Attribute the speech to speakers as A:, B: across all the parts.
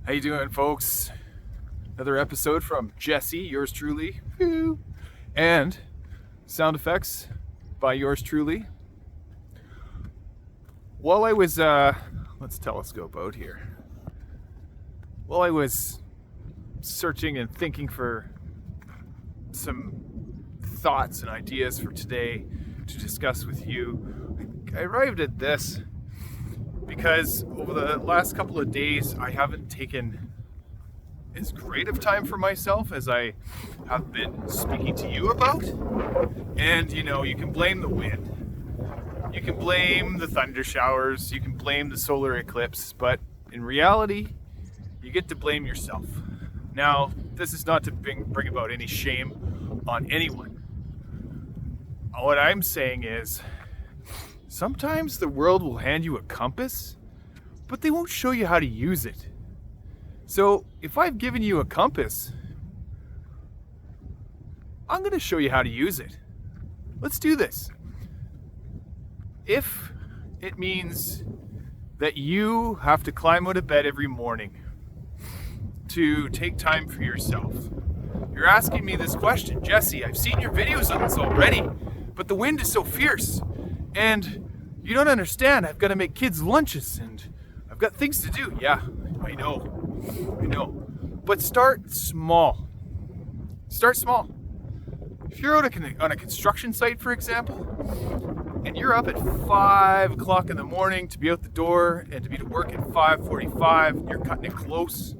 A: How you doing, folks? Another episode from Jesse, yours truly, and sound effects by yours truly. While I was, let's telescope out here. While I was searching and thinking for some thoughts and ideas for today to discuss with you, I arrived at this because over the last couple of days I haven't taken as great of time for myself as I have been speaking to you about. And you can blame the wind, you can blame the thunder showers, you can blame the solar eclipse, but in reality you get to blame yourself. Now, this is not to bring about any shame on anyone. What I'm saying is, sometimes the world will hand you a compass, but they won't show you how to use it. So if I've given you a compass, I'm going to show you how to use it. Let's do this. If it means that you have to climb out of bed every morning to take time for yourself, you're asking me this question, Jesse, I've seen your videos on this already, but the wind is so fierce, and you don't understand. I've got to make kids lunches, and I've got things to do. Yeah, I know. But start small. Start small. If you're out on a construction site, for example, and you're up at 5 o'clock in the morning to be out the door and to be to work at 5:45, you're cutting it close,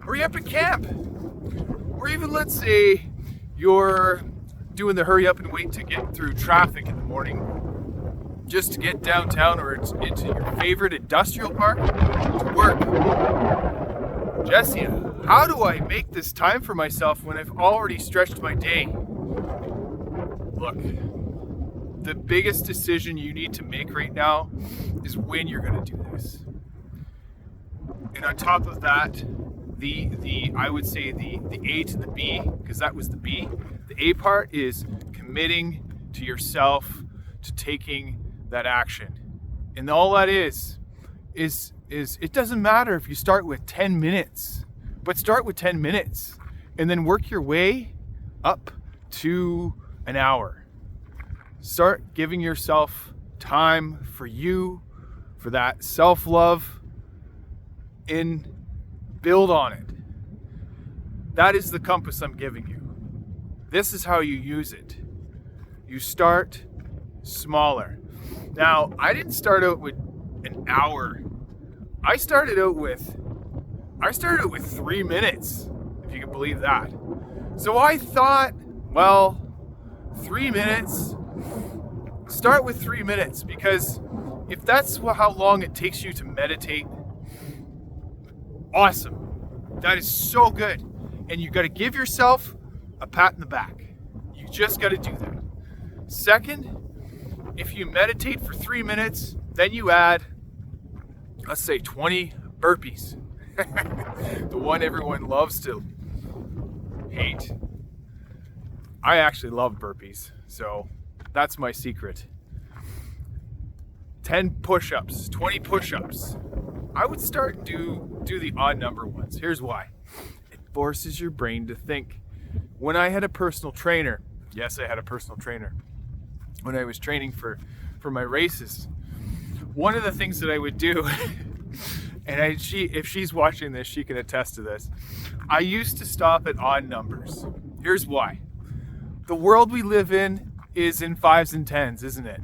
A: or you're up at camp, or even let's say you're doing the hurry up and wait to get through traffic in the morning just to get downtown or into your favorite industrial park to work. Jesse, how do I make this time for myself when I've already stretched my day? Look, the biggest decision you need to make right now is when you're going to do this. And on top of that, I would say the A to the B, because that was the B. The A part is committing to yourself to taking that action. And all that is it doesn't matter if you start with 10 minutes, but start with 10 minutes and then work your way up to an hour. Start giving yourself time for you, for that self-love, and build on it. That is the compass I'm giving you. This is how you use it. You start smaller. Now, I didn't start out with an hour. I started out with 3 minutes, if you can believe that. So I thought, 3 minutes, start with 3 minutes, because if that's how long it takes you to meditate, awesome. That is so good. And you got to give yourself a pat in the back. You just got to do that. Second, if you meditate for 3 minutes, then you add, let's say 20 burpees. The one everyone loves to hate. I actually love burpees, so that's my secret. 10 push-ups, 20 push-ups. I would start do the odd number ones. Here's why. It forces your brain to think. When I had a personal trainer, yes, I had a personal trainer. When I was training for my races, one of the things that I would do, and if she's watching this, she can attest to this, I used to stop at odd numbers. Here's why. The world we live in is in 5s and 10s, isn't it?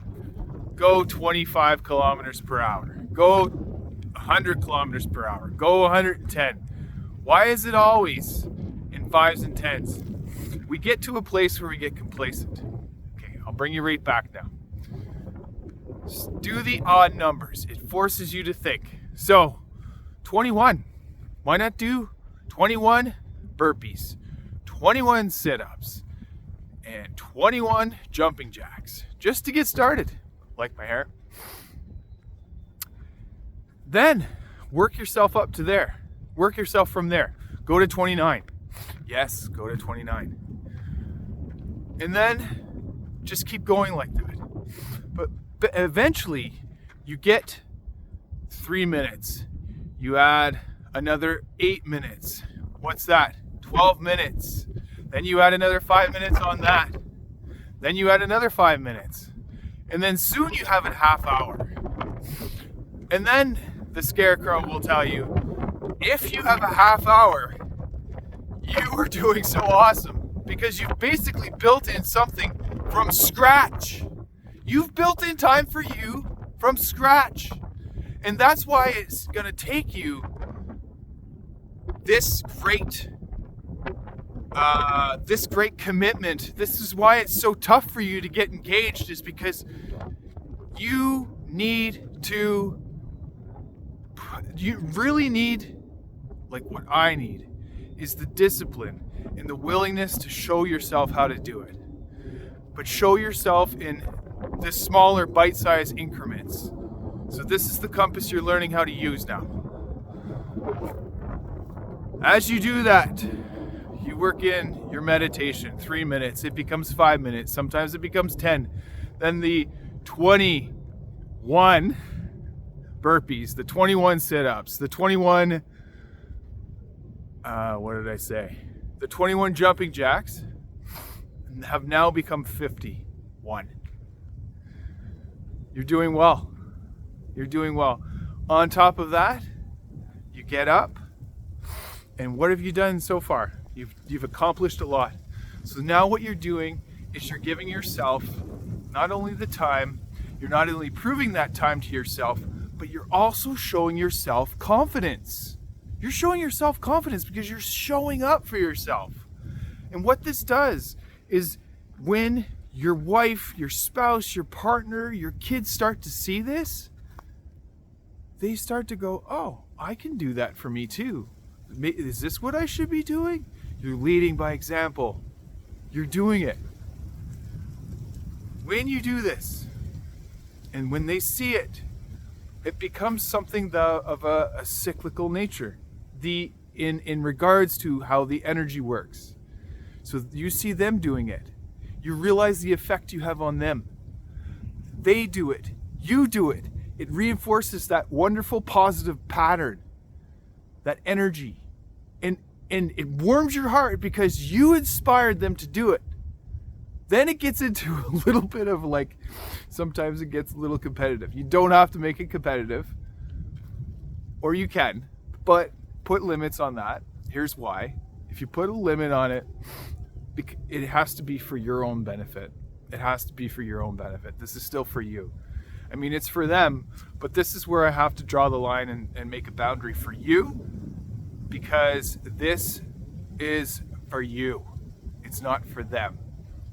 A: Go 25 kilometers per hour. Go 100 kilometers per hour. Go 110. Why is it always in 5s and 10s? We get to a place where we get complacent. I'll bring you right back now. Do the odd numbers. It forces you to think. So, 21. Why not do 21 burpees, 21 sit-ups, and 21 jumping jacks, just to get started? Like my hair. Then, work yourself up to there. Work yourself from there. Go to 29. Yes, go to 29. And then, just keep going like that. But eventually, you get 3 minutes. You add another 8 minutes. What's that? 12 minutes. Then you add another 5 minutes on that. Then you add another 5 minutes. And then soon you have a half hour. And then the scarecrow will tell you, if you have a half hour, you are doing so awesome because you've basically built in something from scratch. You've built in time for you from scratch. And that's why it's going to take you this great commitment. This is why it's so tough for you to get engaged, is because you really need, like what I need, is the discipline and the willingness to show yourself how to do it. But show yourself in the smaller bite-sized increments. So this is the compass you're learning how to use now. As you do that, you work in your meditation, 3 minutes, it becomes 5 minutes, sometimes it becomes 10. Then the 21 burpees, the 21 sit-ups, the 21, the 21 jumping jacks have now become 51. You're doing well. You're doing well. On top of that, you get up, and what have you done so far? You've accomplished a lot. So now what you're doing is you're giving yourself not only the time, you're not only proving that time to yourself, but you're also showing yourself confidence. You're showing yourself confidence because you're showing up for yourself. And what this does is when your wife, your spouse, your partner, your kids start to see this, they start to go, oh, I can do that for me too. Is this what I should be doing? You're leading by example. You're doing it. When you do this, and when they see it, it becomes something of a cyclical nature. In regards to how the energy works. So you see them doing it. You realize the effect you have on them. They do it. You do it. It reinforces that wonderful positive pattern, that energy. And it warms your heart because you inspired them to do it. Then it gets into a little bit of sometimes it gets a little competitive. You don't have to make it competitive, or you can, but put limits on that. Here's why. If you put a limit on it, it has to be for your own benefit. It has to be for your own benefit. This is still for you. I mean, it's for them, but this is where I have to draw the line and make a boundary for you, because this is for you. It's not for them.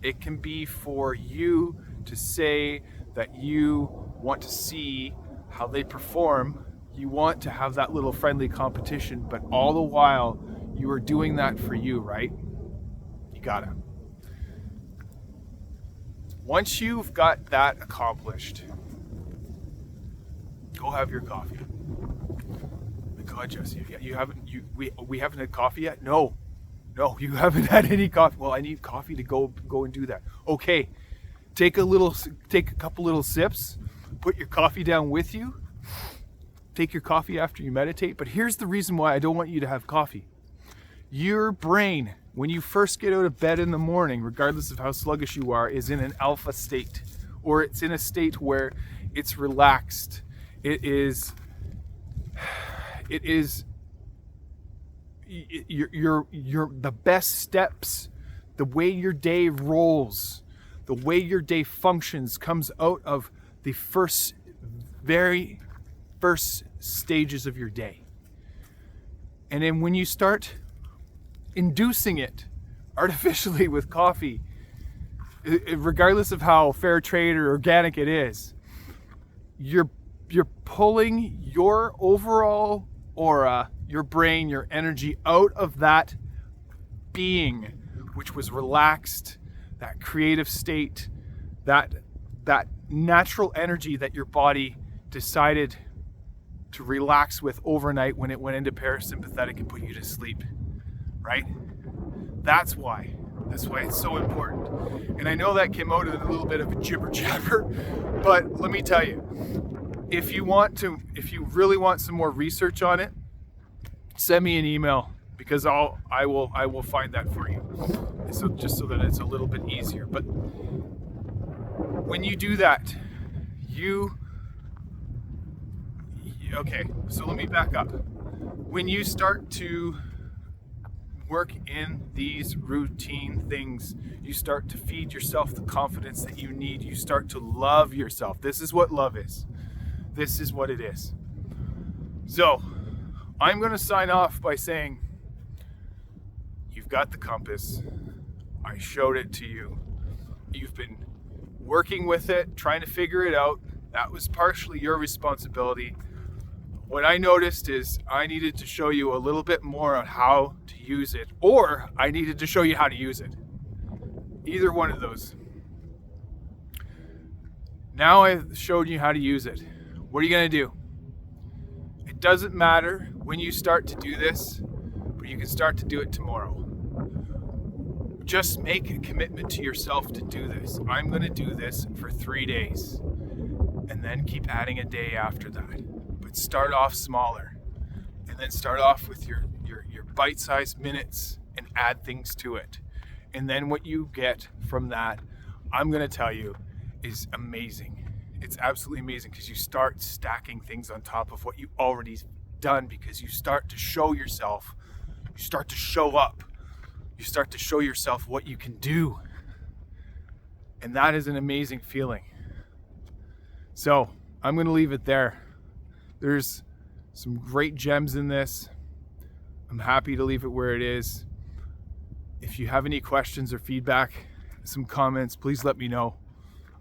A: It can be for you to say that you want to see how they perform. You want to have that little friendly competition, but all the while you are doing that for you, right? You gotta. Once you've got that accomplished, go have your coffee. My God, Jesse, we haven't had coffee yet? No, you haven't had any coffee. Well, I need coffee to go and do that. Okay, take a couple little sips, put your coffee down with you. Take your coffee after you meditate. But here's the reason why I don't want you to have coffee. Your brain, when you first get out of bed in the morning, regardless of how sluggish you are, is in an alpha state, or it's in a state where it's relaxed. You're the best steps, the way your day rolls, the way your day functions comes out of the very first stages of your day. And then when you start inducing it artificially with coffee, regardless of how fair trade or organic it is, you're pulling your overall aura, your brain, your energy out of that being which was relaxed, that creative state, that natural energy that your body decided to relax with overnight when it went into parasympathetic and put you to sleep, right? That's why it's so important. And I know that came out in a little bit of a jibber jabber, but let me tell you, if you really want some more research on it, send me an email, because I will find that for you. So just so that it's a little bit easier. But when you do that, okay, so let me back up. When you start to work in these routine things, you start to feed yourself the confidence that you need. You start to love yourself. This is what love is. This is what it is. So I'm going to sign off by saying, you've got the compass. I showed it to you. You've been working with it, trying to figure it out. That was partially your responsibility. What I noticed is I needed to show you a little bit more on how to use it, or I needed to show you how to use it. Either one of those. Now I've showed you how to use it. What are you going to do? It doesn't matter when you start to do this, but you can start to do it tomorrow. Just make a commitment to yourself to do this. I'm going to do this for 3 days, and then keep adding a day after that. But start off smaller, and then start off with your bite-sized minutes and add things to it. And then what you get from that, I'm going to tell you, is amazing. It's absolutely amazing, because you start stacking things on top of what you already done, because you start to show yourself, you start to show up, you start to show yourself what you can do. And that is an amazing feeling. So I'm going to leave it there. There's some great gems in this. I'm happy to leave it where it is. If you have any questions or feedback, some comments, please let me know.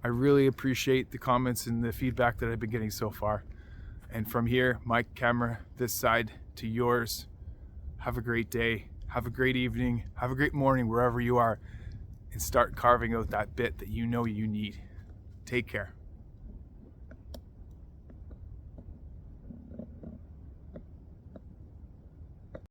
A: I really appreciate the comments and the feedback that I've been getting so far. And from here, my camera this side to yours. Have a great day. Have a great evening. Have a great morning wherever you are. And start carving out that bit that you know you need. Take care.